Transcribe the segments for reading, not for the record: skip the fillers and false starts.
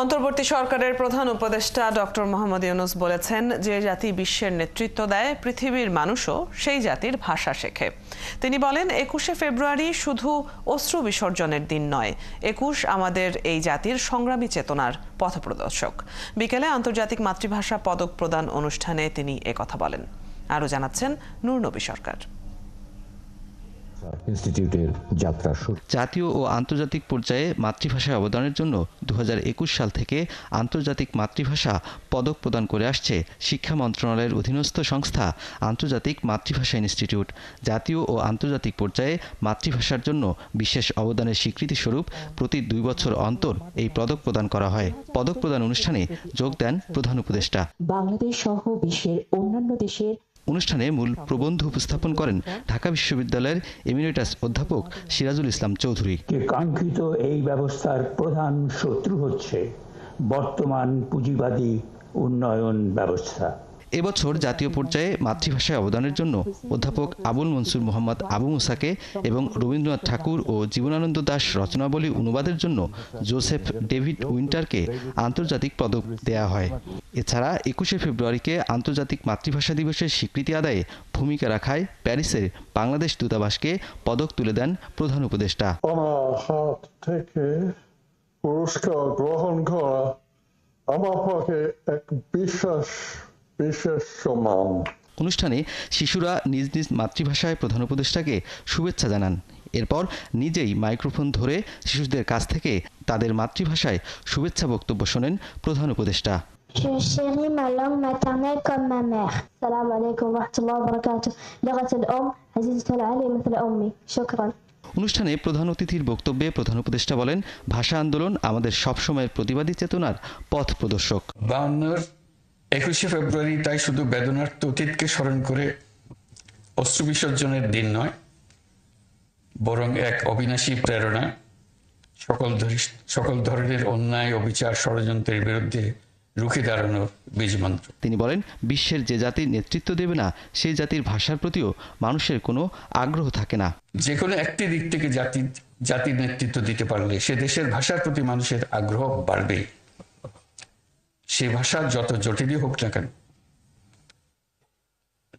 অন্তর্বর্তী সরকারের প্রধান উপদেষ্টা ডক্টর মোহাম্মদ ইউনূস বলেছেন, যে জাতি বিশ্বের নেতৃত্ব দেয় পৃথিবীর মানুষও সেই জাতির ভাষা শেখে। তিনি বলেন, ২১শে ফেব্রুয়ারি শুধু অশ্রু বিসর্জনের দিন নয়, ২১ আমাদের এই জাতির সংগ্রামী চেতনার পথপ্রদর্শক। বিকেলে আন্তর্জাতিক মাতৃভাষা পদক প্রদান অনুষ্ঠানে তিনি একথা বলেন। আরও জানাচ্ছেন নূরনবী সরকার। ইনস্টিটিউটের যাত্রা শুরু। জাতীয় ও আন্তর্জাতিক পর্যায়ে মাতৃভাষায় অবদানের জন্য ২০২১ সাল থেকে আন্তর্জাতিক মাতৃভাষা পদক প্রদান করে আসছে শিক্ষা মন্ত্রণালয়ের অধীনস্থ সংস্থা আন্তর্জাতিক মাতৃভাষা ইনস্টিটিউট। জাতীয় ও আন্তর্জাতিক পর্যায়ে মাতৃভাষার জন্য বিশেষ অবদানের স্বীকৃতিস্বরূপ প্রতি ২ বছর অন্তর এই পদক প্রদান করা হয়। পদক প্রদান অনুষ্ঠানে যোগ দেন প্রধান উপদেষ্টা। বাংলাদেশ সহ বিশ্বের অন্যান্য দেশের অনুষ্ঠানে মূল প্রবন্ধ উপস্থাপন করেন ঢাকা বিশ্ববিদ্যালয়ের এমিরেটাস অধ্যাপক সিরাজুল ইসলাম চৌধুরী। কাঙ্ক্ষিত এই ব্যবস্থার প্রধান শত্রু হচ্ছে বর্তমান পুঁজিবাদী উন্নয়ন ব্যবস্থা। এবছর জাতীয় পর্যায়ে মাতৃভাষায় অবদানের জন্য অধ্যাপক আবুল মনসুর মোহাম্মদ আবু মুসাকে এবং রবীন্দ্রনাথ ঠাকুর ও জীবনানন্দ দাশ রচনাবলী অনুবাদের জন্য জোসেফ ডেভিড উইন্টারকে আন্তর্জাতিক পদক দেয়া হয়। এছাড়া ২১শে ফেব্রুয়ারিকে আন্তর্জাতিক মাতৃভাষা দিবসের স্বীকৃতি আদায়ে ভূমিকা রাখায় প্যারিসের বাংলাদেশ দূতাবাসকে পদক তুলে দেন প্রধান উপদেষ্টা। আমার হাত থেকে পুরস্কার গ্রহণ করা আমার পক্ষে এক বিশেষ সম্মান। অনুষ্ঠানে শিশুরা নিজ নিজ মাতৃভাষায় প্রধান উপদেষ্টাকে শুভেচ্ছা জানান। এরপর নিজেই মাইক্রোফোন ধরে শিশুদের কাছ থেকে তাদের মাতৃভাষায় শুভেচ্ছা বক্তব্য শোনেন প্রধান উপদেষ্টা। Je chéris ma langue maternelle comme ma mère. Salam alaikum wa rahmatullahi wa barakatuh. لغة الأم عزيزة علي مثل أمي. شكرا. অনুষ্ঠানে প্রধান অতিথির বক্তব্যে প্রধান উপদেষ্টা বলেন, ভাষা আন্দোলন আমাদের সবসময়ের প্রতিবাদী চেতনার পথ প্রদর্শক। ২১শে ফেব্রুয়ারি তাই শুধু বেদনার্ত অতীতকে স্মরণ করে অশ্রু বিসর্জনের দিন নয়, বরং এক অবিনাশী প্রেরণা, সকল ধরনের অন্যায়, অবিচার, ষড়যন্ত্রের বিরুদ্ধে রুখে দাঁড়ানোর বীজমন্ত্র। তিনি বলেন, বিশ্বের যে জাতির নেতৃত্ব দেবে না, সেই জাতির ভাষার প্রতিও মানুষের কোনো আগ্রহ থাকে না। যে কোনো একটি দিক থেকে জাতির নেতৃত্ব দিতে পারলে সে দেশের ভাষার প্রতি মানুষের আগ্রহ বাড়বে। সে ভাষা যত জটিলই হোক না কেন,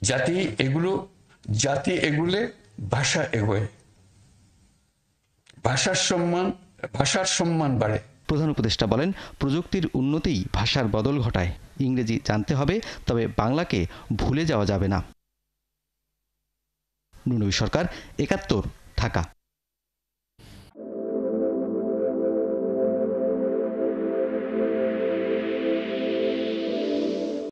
জাতি এগুলে ভাষা এগোয়, ভাষার সম্মান বাড়ে। প্রধান উপদেষ্টা বলেন, প্রযুক্তির উন্নতিই ভাষার বদল ঘটায়। ইংরেজি জানতে হবে, তবে বাংলাকে ভুলে যাওয়া যাবে না। নূরনবী সরকার, ৭১, ঢাকা।